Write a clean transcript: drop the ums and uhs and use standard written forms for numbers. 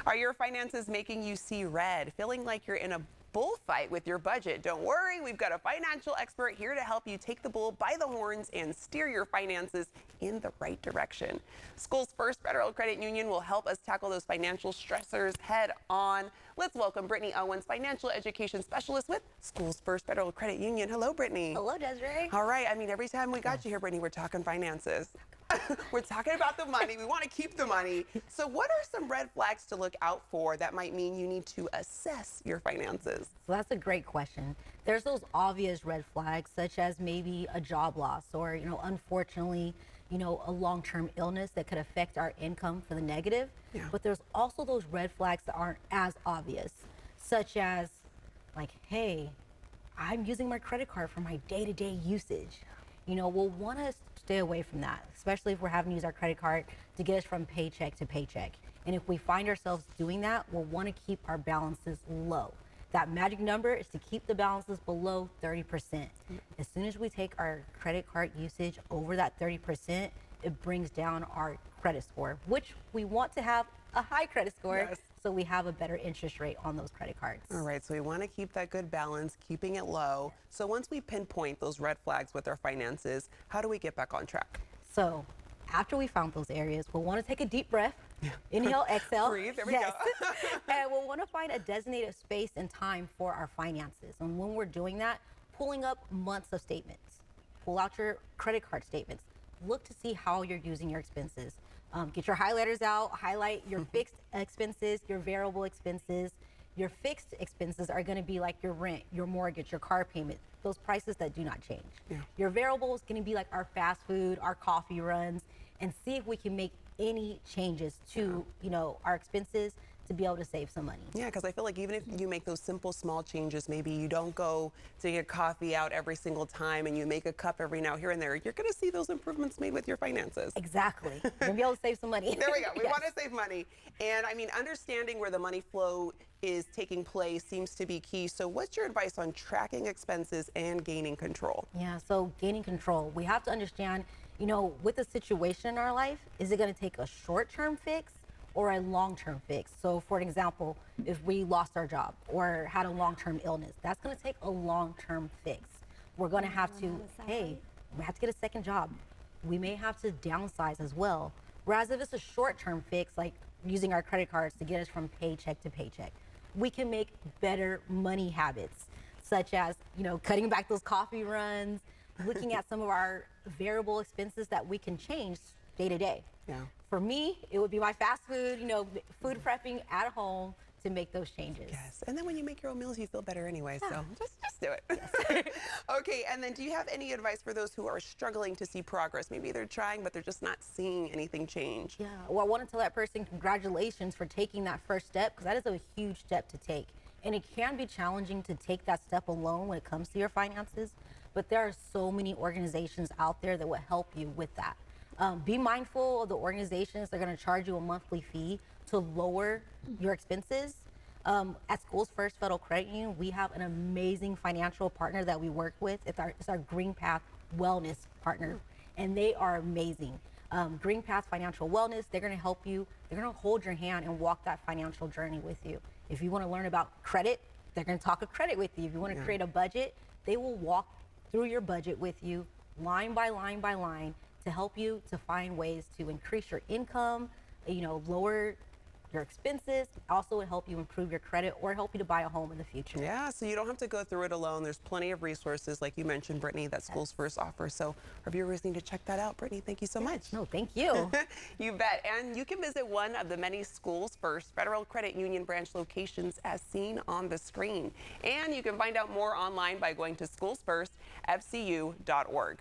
Are your finances making you see red, feeling like you're in a bullfight with your budget? Don't worry, we've got a financial expert here to help you take the bull by the horns and steer your finances in the right direction. School's First Federal Credit Union will help us tackle those financial stressors head on. Let's welcome Brittany Owens, financial education specialist with School's First Federal Credit Union. Hello, Brittany. Hello, Desiree. All right, I mean, every time we got you here, Brittany, we're talking finances. We're talking about the money. We want to keep the money. So what are some red flags to look out for that might mean you need to assess your finances? So that's a great question. There's those obvious red flags, such as maybe a job loss or, unfortunately, a long-term illness that could affect our income for the negative. Yeah. But there's also those red flags that aren't as obvious, such as like, hey, I'm using my credit card for my day-to-day usage. We'll want to stay away from that, especially if we're having to use our credit card to get us from paycheck to paycheck. And if we find ourselves doing that, we'll want to keep our balances low. That magic number is to keep the balances below 30%. As soon as we take our credit card usage over that 30%, it brings down our credit score, which we want to have a high credit score. Yes. So we have a better interest rate on those credit cards. All right, so we want to keep that good balance, keeping it low. So once we pinpoint those red flags with our finances, how do we get back on track? So after we found those areas, we'll want to take a deep breath, inhale, exhale. Breathe, there we go. And we'll want to find a designated space and time for our finances. And when we're doing that, pulling up months of statements, pull out your credit card statements, look to see how you're using your expenses. Get your highlighters out, highlight your fixed expenses, your variable expenses. Your fixed expenses are going to be like your rent, your mortgage, your car payment, those prices that do not change. Yeah. Your variable is going to be like our fast food, our coffee runs, and see if we can make any changes to, our expenses to be able to save some money. Yeah, because I feel like even if you make those simple, small changes, maybe you don't go to get coffee out every single time and you make a cup every now, here and there, you're going to see those improvements made with your finances. Exactly. You're going to be able to save some money. There we go. We Yes. want to save money. And I mean, understanding where the money flow is taking place seems to be key. So what's your advice on tracking expenses and gaining control? Yeah, so gaining control. We have to understand, with the situation in our life, is it going to take a short-term fix or a long-term fix? So for example, if we lost our job or had a long-term illness, that's going to take a long-term fix. We're going to have to, hey, we have to get a second job. We may have to downsize as well. Whereas if it's a short-term fix, like using our credit cards to get us from paycheck to paycheck, we can make better money habits, such as, cutting back those coffee runs, looking at some of our variable expenses that we can change day to day. Yeah. For me, it would be my fast food, food prepping at home to make those changes. Yes. And then when you make your own meals, you feel better anyway. So just do it. Yes. Okay. And then do you have any advice for those who are struggling to see progress? Maybe they're trying, but they're just not seeing anything change. Yeah. Well, I want to tell that person congratulations for taking that first step, because that is a huge step to take. And it can be challenging to take that step alone when it comes to your finances. But there are so many organizations out there that will help you with that. Be mindful of the organizations that are going to charge you a monthly fee to lower your expenses. At School's First Federal Credit Union, we have an amazing financial partner that we work with. It's our Green Path Wellness partner, and they are amazing. Green Path Financial Wellness, they're going to help you. They're going to hold your hand and walk that financial journey with you. If you want to learn about credit, they're going to talk of credit with you. If you want to create a budget, they will walk through your budget with you, line by line by line, to help you to find ways to increase your income, lower your expenses. Also, will help you improve your credit or help you to buy a home in the future. Yeah, so you don't have to go through it alone. There's plenty of resources, like you mentioned, Brittany, that School's First offers. So our viewers need to check that out. Brittany, thank you so much. No, thank you. You bet. And you can visit one of the many School's First Federal Credit Union branch locations as seen on the screen. And you can find out more online by going to schoolsfirstfcu.org.